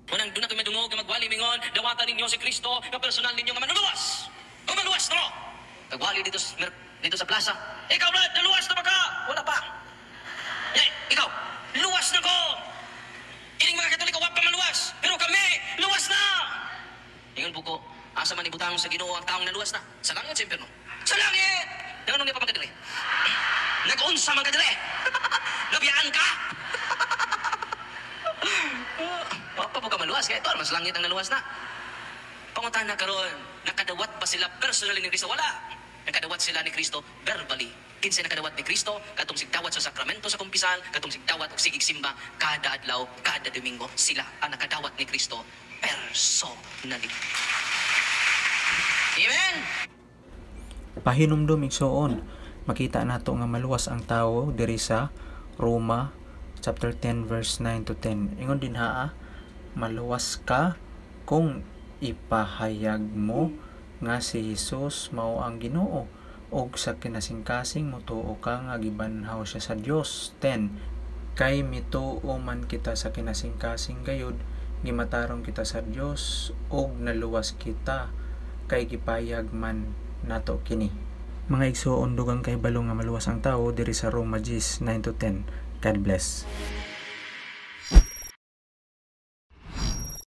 Unang doon na kayo madungog, magwali mingon, dawatan ninyo si Kristo, na personal ninyo nga manuluwas. O maluwas no? Magwali dito sa plaza. Ikaw Brad, naluwas na ba ka? Wala pa. Ikaw, luwas na ko. Ining mga Katoliko, wap pa maluwas. Pero kami, luwas na. Ingon po ko, asa man ibutang sa Ginoo ang taong naluwas na? Sa langit, sa impyerno. Sa langit! Nanganong niya pa magkadali? Nag-unsa magkadali? Nabiyaan ka? Wapa po ka maluwas, kaya ito, mas langit ang naluwas na. Panguntahan na karon, nakadawat ba sila personally ni Kristo? Wala. Nakadawat sila ni Kristo verbally. Kinsa nakadawat ni Kristo, katong sigdawat sa sakramento sa kumpisal, katong sigdawat og sigig simba, kada adlaw, kada Domingo, sila ang nakadawat ni Kristo personally. Amen! Pahinumdum igsoon, makita nato nga maluwas ang tawo diri sa Roma chapter 10 verse 9 to 10. Ingon din maluwas ka kung ipahayag mo nga si Jesus mao ang Ginoo og sa kinasingkasing motuo ka nga gibanhaw siya sa Dios. 10. Kay mituo man kita sa kinasingkasing gayud, gimatarong kita sa Dios og naluwas kita kay gipayag man nato kini. Mga igsoon, dugang kay balo nga maluwas ang tawo diri sa Roma 9 to 10. God bless.